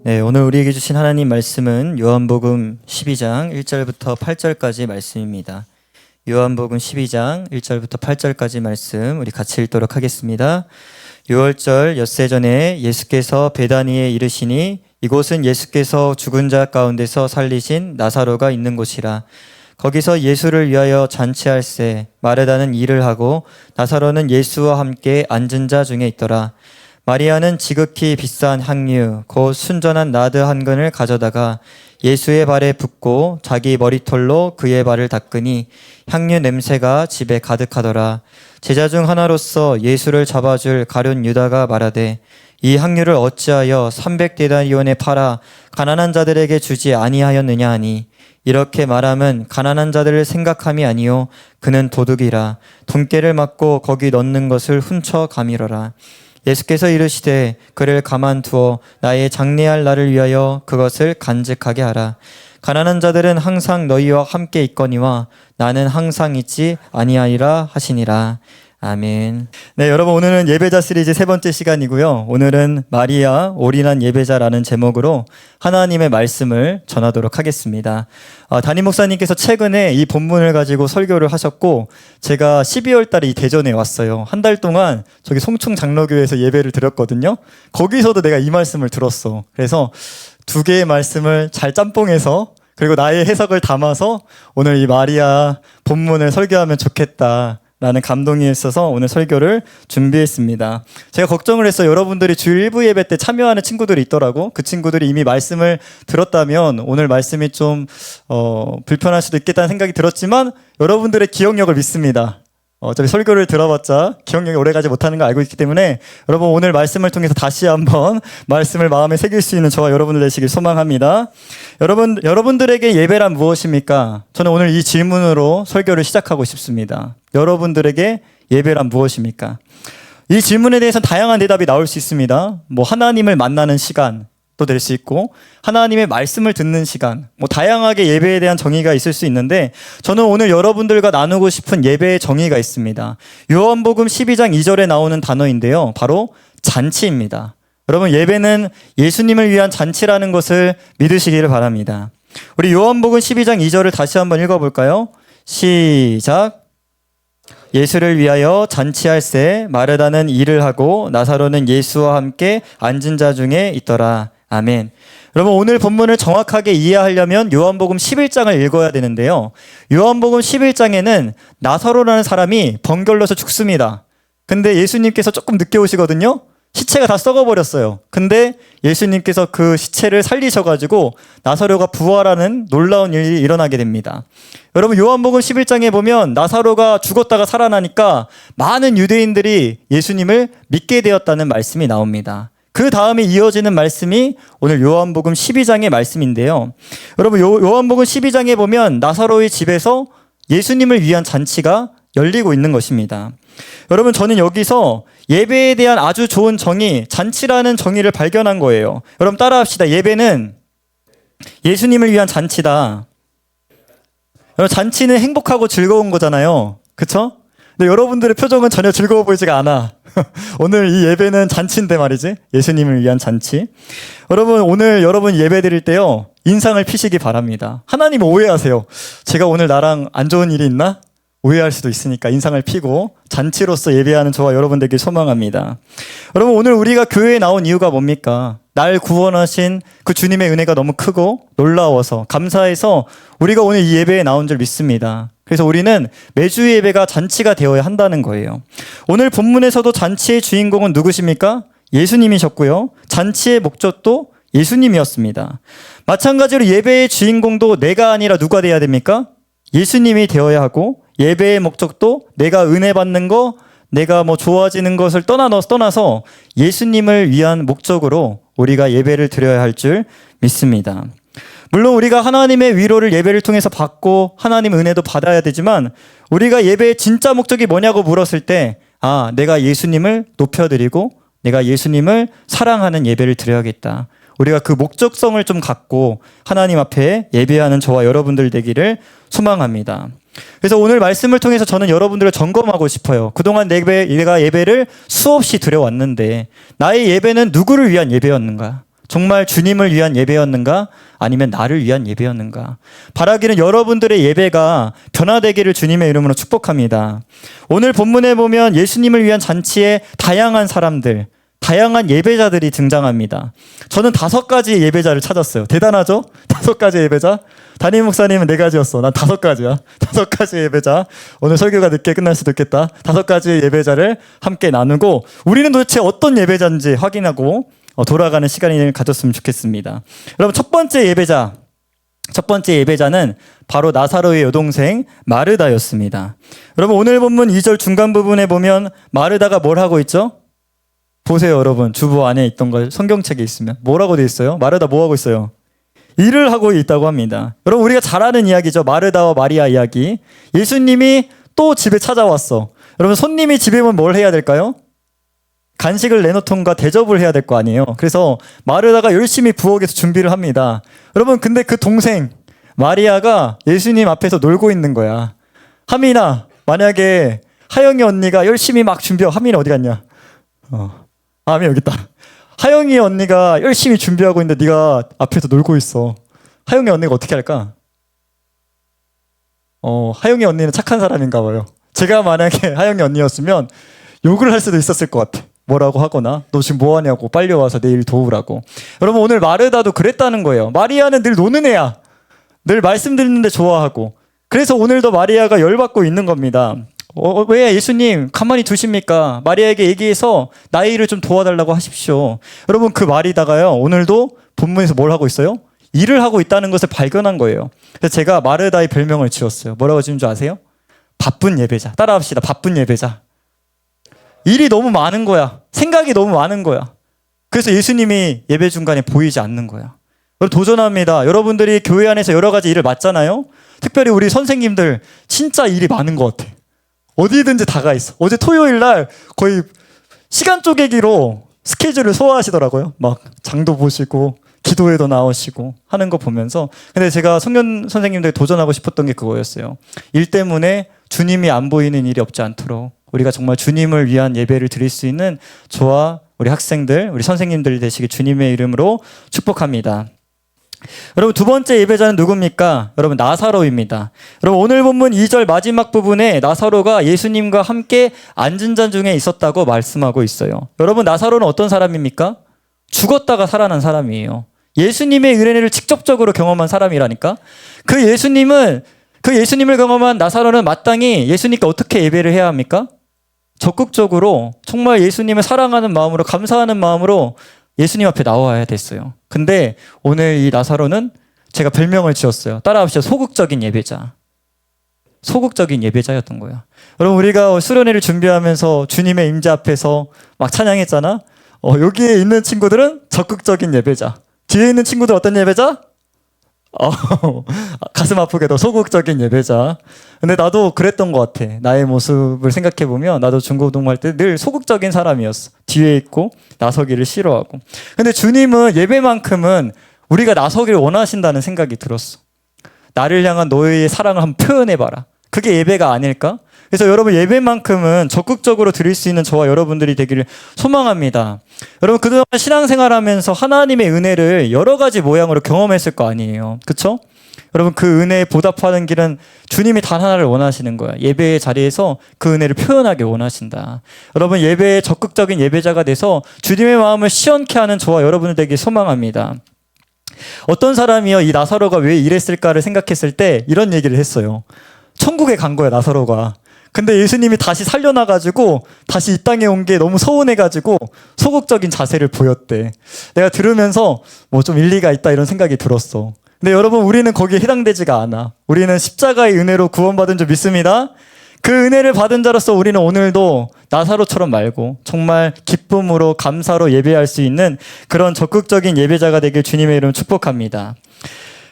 네, 오늘 우리에게 주신 하나님 말씀은 요한복음 12장 1절부터 8절까지 말씀입니다. 요한복음 12장 1절부터 8절까지 말씀 우리 같이 읽도록 하겠습니다. 6월절 엿새 전에 예수께서 베다니에 이르시니 이곳은 예수께서 죽은 자 가운데서 살리신 나사로가 있는 곳이라. 거기서 예수를 위하여 잔치할새 마르다는 일을 하고 나사로는 예수와 함께 앉은 자 중에 있더라. 마리아는 지극히 비싼 향유 곧 순전한 나드 한 근을 가져다가 예수의 발에 붓고 자기 머리털로 그의 발을 닦으니 향유 냄새가 집에 가득하더라. 제자 중 하나로서 예수를 잡아줄 가룟 유다가 말하되 이 향유를 어찌하여 300데나리온에 팔아 가난한 자들에게 주지 아니하였느냐 하니 이렇게 말함은 가난한 자들을 생각함이 아니요 그는 도둑이라. 돈깨를 맞고 거기 넣는 것을 훔쳐 가밀어라. 예수께서 이르시되 그를 가만두어 나의 장례할 날을 위하여 그것을 간직하게 하라. 가난한 자들은 항상 너희와 함께 있거니와 나는 항상 있지 아니하리라 하시니라. 아멘. 네, 여러분 오늘은 예배자 시리즈 세 번째 시간이고요. 오늘은 마리아 올인한 예배자라는 제목으로 하나님의 말씀을 전하도록 하겠습니다. 담임 목사님께서 최근에 이 본문을 가지고 설교를 하셨고 제가 12월 달에 이 대전에 왔어요. 한 달 동안 저기 송충 장로교회에서 예배를 드렸거든요. 거기서도 내가 이 말씀을 들었어. 그래서 두 개의 말씀을 잘 짬뽕해서 그리고 나의 해석을 담아서 오늘 이 마리아 본문을 설교하면 좋겠다 라는 감동이 있어서 오늘 설교를 준비했습니다. 제가 걱정을 했어요. 여러분들이 주일 1부 예배 때 참여하는 친구들이 있더라고. 그 친구들이 이미 말씀을 들었다면 오늘 말씀이 좀 불편할 수도 있겠다는 생각이 들었지만 여러분들의 기억력을 믿습니다. 어차피 설교를 들어봤자 기억력이 오래가지 못하는 거 알고 있기 때문에 여러분 오늘 말씀을 통해서 다시 한번 말씀을 마음에 새길 수 있는 저와 여러분들 되시길 소망합니다. 여러분들에게 예배란 무엇입니까? 저는 오늘 이 질문으로 설교를 시작하고 싶습니다. 여러분들에게 예배란 무엇입니까? 이 질문에 대해서는 다양한 대답이 나올 수 있습니다. 하나님을 만나는 시간 도 될 수 있고 하나님의 말씀을 듣는 시간, 다양하게 예배에 대한 정의가 있을 수 있는데 저는 오늘 여러분들과 나누고 싶은 예배의 정의가 있습니다. 요한복음 12장 2절에 나오는 단어인데요. 바로 잔치입니다. 여러분 예배는 예수님을 위한 잔치라는 것을 믿으시기를 바랍니다. 우리 요한복음 12장 2절을 다시 한번 읽어볼까요? 시작. 예수를 위하여 잔치할새 마르다는 일을 하고 나사로는 예수와 함께 앉은 자 중에 있더라. 아멘. 여러분 오늘 본문을 정확하게 이해하려면 요한복음 11장을 읽어야 되는데요. 요한복음 11장에는 나사로라는 사람이 번결로서 죽습니다. 근데 예수님께서 조금 늦게 오시거든요. 시체가 다 썩어버렸어요. 근데 예수님께서 그 시체를 살리셔가지고 나사로가 부활하는 놀라운 일이 일어나게 됩니다. 여러분 요한복음 11장에 보면 나사로가 죽었다가 살아나니까 많은 유대인들이 예수님을 믿게 되었다는 말씀이 나옵니다. 그 다음에 이어지는 말씀이 오늘 요한복음 12장의 말씀인데요. 여러분 요한복음 12장에 보면 나사로의 집에서 예수님을 위한 잔치가 열리고 있는 것입니다. 여러분 저는 여기서 예배에 대한 아주 좋은 정의, 잔치라는 정의를 발견한 거예요. 여러분 따라합시다. 예배는 예수님을 위한 잔치다. 여러분 잔치는 행복하고 즐거운 거잖아요. 그쵸? 근데 여러분들의 표정은 전혀 즐거워 보이지가 않아. 오늘 이 예배는 잔치인데 말이지. 예수님을 위한 잔치. 여러분 오늘 여러분 예배 드릴 때요. 인상을 피시기 바랍니다. 하나님 오해하세요. 제가 오늘 나랑 안 좋은 일이 있나? 오해할 수도 있으니까 인상을 피고 잔치로서 예배하는 저와 여러분 되길 소망합니다. 여러분 오늘 우리가 교회에 나온 이유가 뭡니까? 날 구원하신 그 주님의 은혜가 너무 크고 놀라워서 감사해서 우리가 오늘 이 예배에 나온 줄 믿습니다. 그래서 우리는 매주 예배가 잔치가 되어야 한다는 거예요. 오늘 본문에서도 잔치의 주인공은 누구십니까? 예수님이셨고요. 잔치의 목적도 예수님이었습니다. 마찬가지로 예배의 주인공도 내가 아니라 누가 돼야 됩니까? 예수님이 되어야 하고 예배의 목적도 내가 은혜 받는 거, 내가 좋아지는 것을 떠나서 예수님을 위한 목적으로 우리가 예배를 드려야 할 줄 믿습니다. 물론 우리가 하나님의 위로를 예배를 통해서 받고 하나님 은혜도 받아야 되지만 우리가 예배의 진짜 목적이 뭐냐고 물었을 때 내가 예수님을 높여드리고 내가 예수님을 사랑하는 예배를 드려야겠다. 우리가 그 목적성을 좀 갖고 하나님 앞에 예배하는 저와 여러분들 되기를 소망합니다. 그래서 오늘 말씀을 통해서 저는 여러분들을 점검하고 싶어요. 그동안 내가 예배를 수없이 드려왔는데 나의 예배는 누구를 위한 예배였는가? 정말 주님을 위한 예배였는가? 아니면 나를 위한 예배였는가? 바라기는 여러분들의 예배가 변화되기를 주님의 이름으로 축복합니다. 오늘 본문에 보면 예수님을 위한 잔치에 다양한 사람들, 다양한 예배자들이 등장합니다. 저는 5가지의 예배자를 찾았어요. 대단하죠? 5가지 예배자? 담임 목사님은 4가지였어. 난 5가지야. 5가지 예배자. 오늘 설교가 늦게 끝날 수도 있겠다. 5가지의 예배자를 함께 나누고 우리는 도대체 어떤 예배자인지 확인하고 돌아가는 시간을 가졌으면 좋겠습니다. 여러분, 첫 번째 예배자는 바로 나사로의 여동생 마르다였습니다. 여러분, 오늘 본문 2절 중간 부분에 보면 마르다가 뭘 하고 있죠? 보세요, 여러분. 주보 안에 있던 걸 성경책에 있으면 뭐라고 돼 있어요? 마르다 뭐 하고 있어요? 일을 하고 있다고 합니다. 여러분, 우리가 잘 아는 이야기죠. 마르다와 마리아 이야기. 예수님이 또 집에 찾아왔어. 여러분, 손님이 집에 오면 뭘 해야 될까요? 간식을 내놓던가 대접을 해야 될 거 아니에요. 그래서 마르다가 열심히 부엌에서 준비를 합니다. 여러분, 근데 그 동생 마리아가 예수님 앞에서 놀고 있는 거야. 하민아, 만약에 하영이 언니가 열심히 막 준비하고, 하민이 어디 갔냐? 하민 여기 있다. 하영이 언니가 열심히 준비하고 있는데 네가 앞에서 놀고 있어. 하영이 언니가 어떻게 할까? 하영이 언니는 착한 사람인가 봐요. 제가 만약에 하영이 언니였으면 욕을 할 수도 있었을 것 같아. 뭐라고 하거나 너 지금 뭐 하냐고, 빨리 와서 내일 도우라고. 여러분, 오늘 마르다도 그랬다는 거예요. 마리아는 늘 노는 애야. 늘 말씀 듣는데 좋아하고. 그래서 오늘도 마리아가 열받고 있는 겁니다. 왜 예수님 가만히 두십니까? 마리아에게 얘기해서 나의 일을 좀 도와달라고 하십시오. 여러분, 그 말이다가요, 오늘도 본문에서 뭘 하고 있어요? 일을 하고 있다는 것을 발견한 거예요. 그래서 제가 마르다의 별명을 지었어요. 뭐라고 지은 줄 아세요? 바쁜 예배자. 따라합시다. 바쁜 예배자. 일이 너무 많은 거야. 생각이 너무 많은 거야. 그래서 예수님이 예배 중간에 보이지 않는 거야. 도전합니다. 여러분들이 교회 안에서 여러 가지 일을 맡잖아요. 특별히 우리 선생님들 진짜 일이 많은 것 같아. 어디든지 다가 있어. 어제 토요일 날 거의 시간 쪼개기로 스케줄을 소화하시더라고요. 막 장도 보시고 기도회도 나오시고 하는 거 보면서. 근데 제가 성년 선생님들 도전하고 싶었던 게 그거였어요. 일 때문에 주님이 안 보이는 일이 없지 않도록 우리가 정말 주님을 위한 예배를 드릴 수 있는 저와 우리 학생들, 우리 선생님들 되시길 주님의 이름으로 축복합니다. 여러분, 두 번째 예배자는 누굽니까? 여러분, 나사로입니다. 여러분, 오늘 본문 2절 마지막 부분에 나사로가 예수님과 함께 앉은 자 중에 있었다고 말씀하고 있어요. 여러분, 나사로는 어떤 사람입니까? 죽었다가 살아난 사람이에요. 예수님의 은혜를 직접적으로 경험한 사람이라니까. 그 예수님을 경험한 나사로는 마땅히 예수님께 어떻게 예배를 해야 합니까? 적극적으로 정말 예수님을 사랑하는 마음으로, 감사하는 마음으로 예수님 앞에 나와야 됐어요. 근데 오늘 이 나사로는 제가 별명을 지었어요. 따라합시다. 소극적인 예배자. 소극적인 예배자였던 거예요. 여러분, 우리가 수련회를 준비하면서 주님의 임재 앞에서 막 찬양했잖아. 여기에 있는 친구들은 적극적인 예배자. 뒤에 있는 친구들 어떤 예배자? 가슴 아프게도 소극적인 예배자. 근데 나도 그랬던 것 같아. 나의 모습을 생각해보면 나도 중고등부 할 때 늘 소극적인 사람이었어. 뒤에 있고 나서기를 싫어하고. 근데 주님은 예배만큼은 우리가 나서기를 원하신다는 생각이 들었어. 나를 향한 너의 사랑을 한번 표현해봐라. 그게 예배가 아닐까? 그래서 여러분, 예배만큼은 적극적으로 드릴 수 있는 저와 여러분들이 되기를 소망합니다. 여러분, 그동안 신앙생활하면서 하나님의 은혜를 여러 가지 모양으로 경험했을 거 아니에요. 그렇죠? 여러분, 그 은혜에 보답하는 길은 주님이 단 하나를 원하시는 거야. 예배의 자리에서 그 은혜를 표현하길 원하신다. 여러분, 예배의 적극적인 예배자가 돼서 주님의 마음을 시원케 하는 저와 여러분들 되길 소망합니다. 어떤 사람이요, 이 나사로가 왜 이랬을까를 생각했을 때 이런 얘기를 했어요. 천국에 간 거야, 나사로가. 근데 예수님이 다시 살려놔가지고 다시 이 땅에 온 게 너무 서운해가지고 소극적인 자세를 보였대. 내가 들으면서 뭐 좀 일리가 있다 이런 생각이 들었어. 근데 여러분, 우리는 거기에 해당되지가 않아. 우리는 십자가의 은혜로 구원받은 줄 믿습니다. 그 은혜를 받은 자로서 우리는 오늘도 나사로처럼 말고 정말 기쁨으로 감사로 예배할 수 있는 그런 적극적인 예배자가 되길 주님의 이름으로 축복합니다.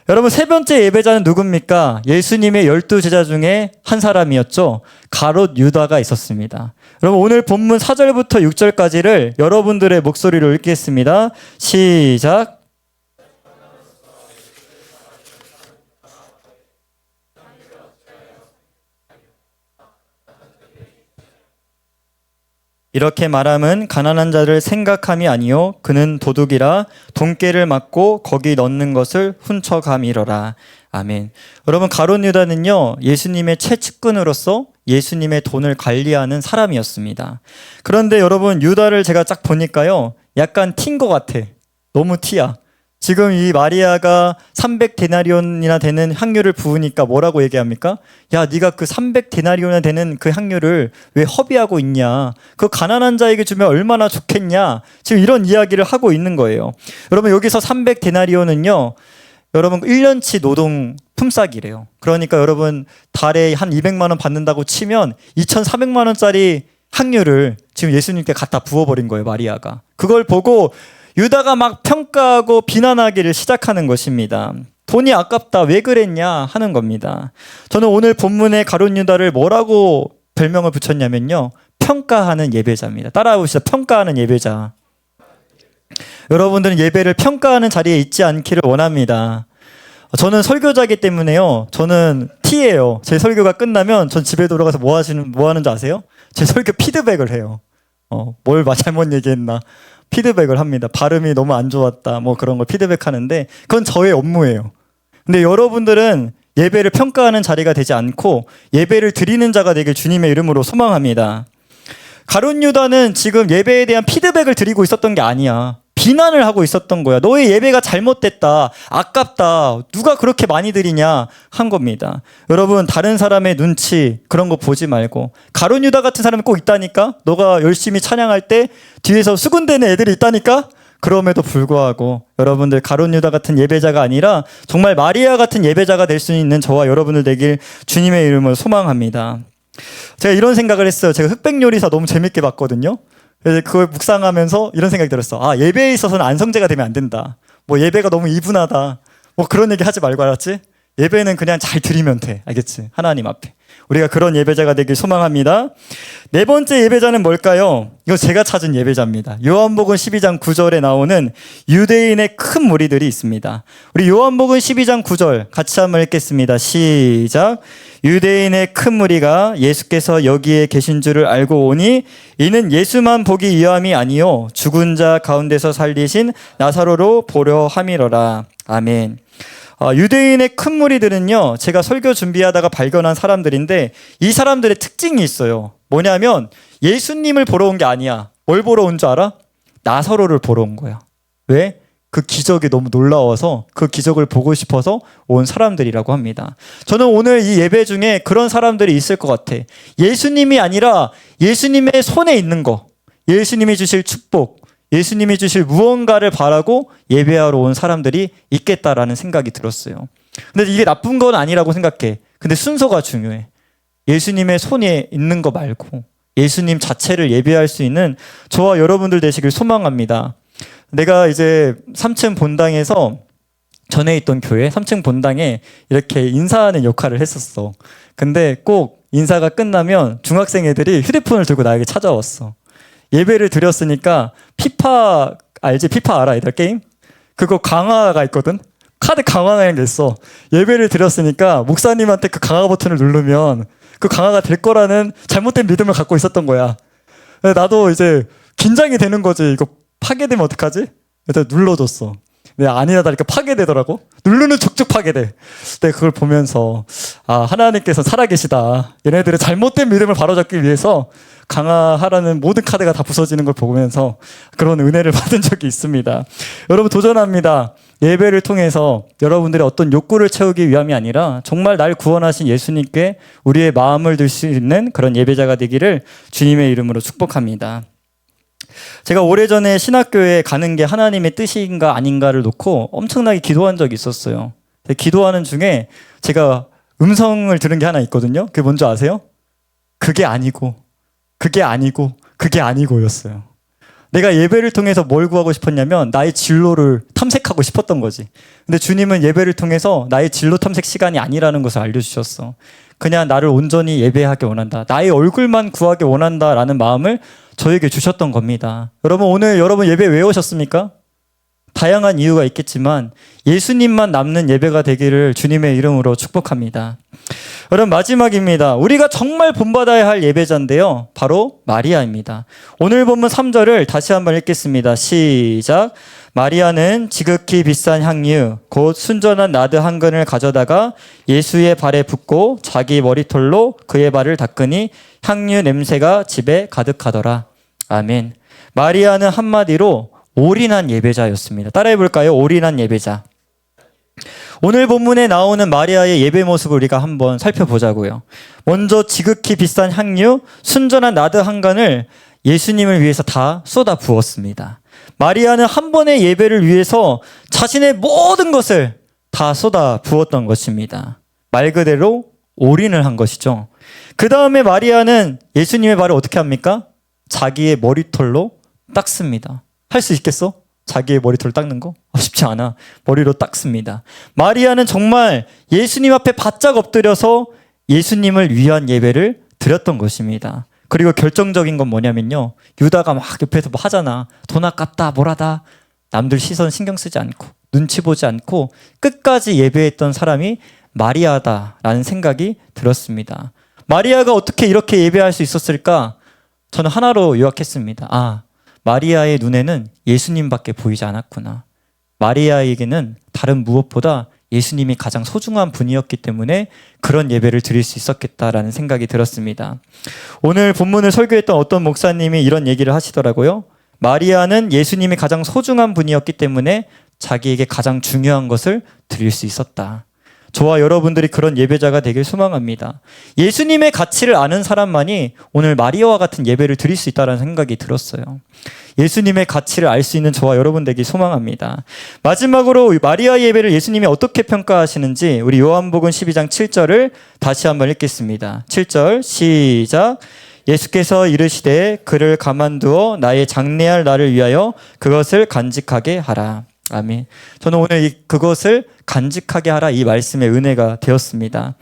여러분, 세 번째 예배자는 누굽니까? 예수님의 12제자 중에 한 사람이었죠. 가롯 유다가 있었습니다. 여러분, 오늘 본문 4절부터 6절까지를 여러분들의 목소리로 읽겠습니다. 시작. 이렇게 말함은 가난한 자를 생각함이 아니요 그는 도둑이라 돈깨를 맞고 거기 넣는 것을 훔쳐감이러라. 아멘. 여러분, 가룟 유다는요 예수님의 최측근으로서 예수님의 돈을 관리하는 사람이었습니다. 그런데 여러분, 유다를 제가 쫙 보니까요 약간 튄 것 같아. 너무 티야. 지금 이 마리아가 300데나리온이나 되는 향유를 부으니까 뭐라고 얘기합니까? 야, 네가 그 300데나리온이나 되는 그 향유를 왜 허비하고 있냐? 그 가난한 자에게 주면 얼마나 좋겠냐? 지금 이런 이야기를 하고 있는 거예요. 여러분, 여기서 300데나리온은요 여러분 1년치 노동 품삯이래요. 그러니까 여러분 달에 한 200만 원 받는다고 치면 2,400만 원짜리 향유를 지금 예수님께 갖다 부어버린 거예요, 마리아가. 그걸 보고 유다가 막 평가하고 비난하기를 시작하는 것입니다. 돈이 아깝다, 왜 그랬냐 하는 겁니다. 저는 오늘 본문의 가룟 유다를 뭐라고 별명을 붙였냐면요, 평가하는 예배자입니다. 따라해 보시죠. 평가하는 예배자. 여러분들은 예배를 평가하는 자리에 있지 않기를 원합니다. 저는 설교자이기 때문에요, 저는 T예요. 제 설교가 끝나면 전 집에 돌아가서 뭐 하는 줄 아세요? 제 설교 피드백을 해요. 뭘 잘못 얘기했나 피드백을 합니다. 발음이 너무 안 좋았다, 뭐 그런 걸 피드백하는데 그건 저의 업무예요. 근데 여러분들은 예배를 평가하는 자리가 되지 않고 예배를 드리는 자가 되길 주님의 이름으로 소망합니다. 가룟 유다는 지금 예배에 대한 피드백을 드리고 있었던 게 아니야. 비난을 하고 있었던 거야. 너의 예배가 잘못됐다, 아깝다, 누가 그렇게 많이 드리냐 한 겁니다. 여러분, 다른 사람의 눈치 그런 거 보지 말고, 가룟 유다 같은 사람이 꼭 있다니까. 너가 열심히 찬양할 때 뒤에서 수군대는 애들이 있다니까. 그럼에도 불구하고 여러분들 가룟 유다 같은 예배자가 아니라 정말 마리아 같은 예배자가 될 수 있는 저와 여러분들 되길 주님의 이름으로 소망합니다. 제가 이런 생각을 했어요. 제가 흑백 요리사 너무 재밌게 봤거든요. 그래서 그걸 묵상하면서 이런 생각이 들었어. 아, 예배에 있어서는 안성제가 되면 안 된다. 뭐 예배가 너무 이분하다, 뭐 그런 얘기 하지 말고, 알았지? 예배는 그냥 잘 드리면 돼. 알겠지? 하나님 앞에. 우리가 그런 예배자가 되길 소망합니다. 네 번째 예배자는 뭘까요? 이거 제가 찾은 예배자입니다. 요한복음 12장 9절에 나오는 유대인의 큰 무리들이 있습니다. 우리 요한복음 12장 9절 같이 한번 읽겠습니다. 시작. 유대인의 큰 무리가 예수께서 여기에 계신 줄을 알고 오니 이는 예수만 보기 위함이 아니요 죽은 자 가운데서 살리신 나사로로 보려 함이로라. 아멘. 유대인의 큰 무리들은요, 제가 설교 준비하다가 발견한 사람들인데 이 사람들의 특징이 있어요. 뭐냐면 예수님을 보러 온 게 아니야. 뭘 보러 온 줄 알아? 나사로를 보러 온 거야. 왜? 그 기적이 너무 놀라워서 그 기적을 보고 싶어서 온 사람들이라고 합니다. 저는 오늘 이 예배 중에 그런 사람들이 있을 것 같아. 예수님이 아니라 예수님의 손에 있는 거, 예수님이 주실 축복, 예수님이 주실 무언가를 바라고 예배하러 온 사람들이 있겠다라는 생각이 들었어요. 근데 이게 나쁜 건 아니라고 생각해. 근데 순서가 중요해. 예수님의 손에 있는 거 말고 예수님 자체를 예배할 수 있는 저와 여러분들 되시길 소망합니다. 내가 이제 3층 본당에서 전에 있던 교회 3층 본당에 이렇게 인사하는 역할을 했었어. 근데 꼭 인사가 끝나면 중학생 애들이 휴대폰을 들고 나에게 찾아왔어. 예배를 드렸으니까 피파 알지? 피파 알아? 얘들 게임? 그거 강화가 있거든? 카드 강화라는 게 있어. 예배를 드렸으니까 목사님한테 그 강화 버튼을 누르면 그 강화가 될 거라는 잘못된 믿음을 갖고 있었던 거야. 나도 이제 긴장이 되는 거지. 이거 파괴되면 어떡하지? 그래서 눌러줬어. 근데 아니나 다를까 파괴되더라고. 누르는 족족 파괴돼. 근데 그걸 보면서 아, 하나님께서 살아계시다. 얘네들의 잘못된 믿음을 바로잡기 위해서 강화하라는 모든 카드가 다 부서지는 걸 보면서 그런 은혜를 받은 적이 있습니다. 여러분, 도전합니다. 예배를 통해서 여러분들의 어떤 욕구를 채우기 위함이 아니라 정말 날 구원하신 예수님께 우리의 마음을 들 수 있는 그런 예배자가 되기를 주님의 이름으로 축복합니다. 제가 오래전에 신학교에 가는 게 하나님의 뜻인가 아닌가를 놓고 엄청나게 기도한 적이 있었어요. 기도하는 중에 제가 음성을 들은 게 하나 있거든요. 그게 뭔지 아세요? 그게 아니고 였어요. 내가 예배를 통해서 뭘 구하고 싶었냐면 나의 진로를 탐색하고 싶었던 거지. 근데 주님은 예배를 통해서 나의 진로 탐색 시간이 아니라는 것을 알려주셨어. 그냥 나를 온전히 예배하게 원한다, 나의 얼굴만 구하게 원한다라는 마음을 저에게 주셨던 겁니다. 여러분, 오늘 여러분 예배 왜 오셨습니까? 다양한 이유가 있겠지만 예수님만 남는 예배가 되기를 주님의 이름으로 축복합니다. 여러분, 마지막입니다. 우리가 정말 본받아야 할 예배자인데요, 바로 마리아입니다. 오늘 본문 3절을 다시 한번 읽겠습니다. 시작. 마리아는 지극히 비싼 향유 곧 순전한 나드 한 근을 가져다가 예수의 발에 붓고 자기 머리털로 그의 발을 닦으니 향유 냄새가 집에 가득하더라. 아멘. 마리아는 한마디로 올인한 예배자였습니다. 따라해 볼까요? 올인한 예배자. 오늘 본문에 나오는 마리아의 예배 모습을 우리가 한번 살펴보자고요. 먼저 지극히 비싼 향유, 순전한 나드 한 간을 예수님을 위해서 다 쏟아 부었습니다. 마리아는 한 번의 예배를 위해서 자신의 모든 것을 다 쏟아 부었던 것입니다. 말 그대로 올인을 한 것이죠. 그 다음에 마리아는 예수님의 발을 어떻게 합니까? 자기의 머리털로 닦습니다. 할 수 있겠어? 자기의 머리털을 닦는 거? 쉽지 않아. 머리로 닦습니다. 마리아는 정말 예수님 앞에 바짝 엎드려서 예수님을 위한 예배를 드렸던 것입니다. 그리고 결정적인 건 뭐냐면요, 유다가 막 옆에서 뭐 하잖아. 돈 아깝다 뭐라다. 남들 시선 신경 쓰지 않고 눈치 보지 않고 끝까지 예배했던 사람이 마리아다라는 생각이 들었습니다. 마리아가 어떻게 이렇게 예배할 수 있었을까? 저는 하나로 요약했습니다. 마리아의 눈에는 예수님밖에 보이지 않았구나. 마리아에게는 다른 무엇보다 예수님이 가장 소중한 분이었기 때문에 그런 예배를 드릴 수 있었겠다라는 생각이 들었습니다. 오늘 본문을 설교했던 어떤 목사님이 이런 얘기를 하시더라고요. 마리아는 예수님이 가장 소중한 분이었기 때문에 자기에게 가장 중요한 것을 드릴 수 있었다. 저와 여러분들이 그런 예배자가 되길 소망합니다. 예수님의 가치를 아는 사람만이 오늘 마리아와 같은 예배를 드릴 수 있다는 생각이 들었어요. 예수님의 가치를 알 수 있는 저와 여러분 되길 소망합니다. 마지막으로 마리아 예배를 예수님이 어떻게 평가하시는지 우리 요한복음 12장 7절을 다시 한번 읽겠습니다. 7절 시작. 예수께서 이르시되 그를 가만두어 나의 장래할 나를 위하여 그것을 간직하게 하라. 아멘. 저는 오늘 그것을 간직하게 하라 이 말씀의 은혜가 되었습니다.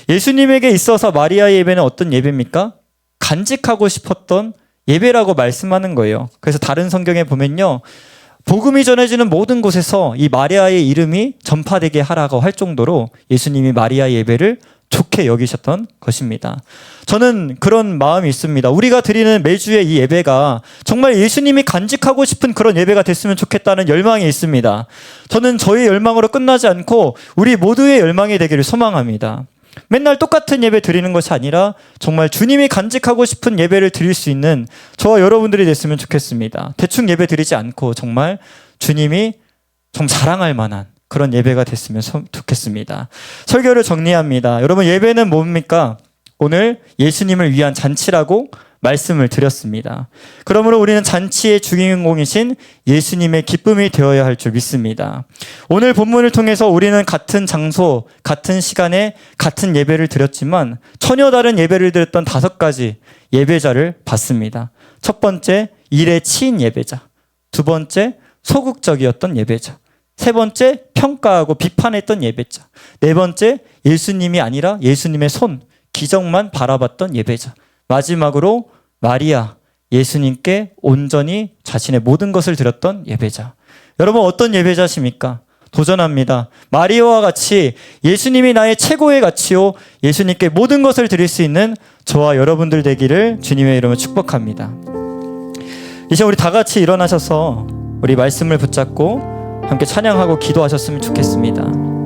예수님에게 있어서 마리아의 예배는 어떤 예배입니까? 간직하고 싶었던 예배라고 말씀하는 거예요. 그래서 다른 성경에 보면요, 복음이 전해지는 모든 곳에서 이 마리아의 이름이 전파되게 하라고 할 정도로 예수님이 마리아 예배를 좋게 여기셨던 것입니다. 저는 그런 마음이 있습니다. 우리가 드리는 매주의 이 예배가 정말 예수님이 간직하고 싶은 그런 예배가 됐으면 좋겠다는 열망이 있습니다. 저는 저의 열망으로 끝나지 않고 우리 모두의 열망이 되기를 소망합니다. 맨날 똑같은 예배 드리는 것이 아니라 정말 주님이 간직하고 싶은 예배를 드릴 수 있는 저와 여러분들이 됐으면 좋겠습니다. 대충 예배 드리지 않고 정말 주님이 좀 자랑할 만한 그런 예배가 됐으면 좋겠습니다. 설교를 정리합니다. 여러분, 예배는 뭡니까? 오늘 예수님을 위한 잔치라고 말씀을 드렸습니다. 그러므로 우리는 잔치의 주인공이신 예수님의 기쁨이 되어야 할 줄 믿습니다. 오늘 본문을 통해서 우리는 같은 장소, 같은 시간에 같은 예배를 드렸지만 전혀 다른 예배를 드렸던 5가지 예배자를 봤습니다. 첫 번째, 일에 치인 예배자. 두 번째, 소극적이었던 예배자. 세 번째, 평가하고 비판했던 예배자. 네 번째, 예수님이 아니라 예수님의 손, 기적만 바라봤던 예배자. 마지막으로 마리아, 예수님께 온전히 자신의 모든 것을 드렸던 예배자. 여러분, 어떤 예배자십니까? 도전합니다. 마리아와 같이 예수님이 나의 최고의 가치요, 예수님께 모든 것을 드릴 수 있는 저와 여러분들 되기를 주님의 이름으로 축복합니다. 이제 우리 다 같이 일어나셔서 우리 말씀을 붙잡고 함께 찬양하고 기도하셨으면 좋겠습니다.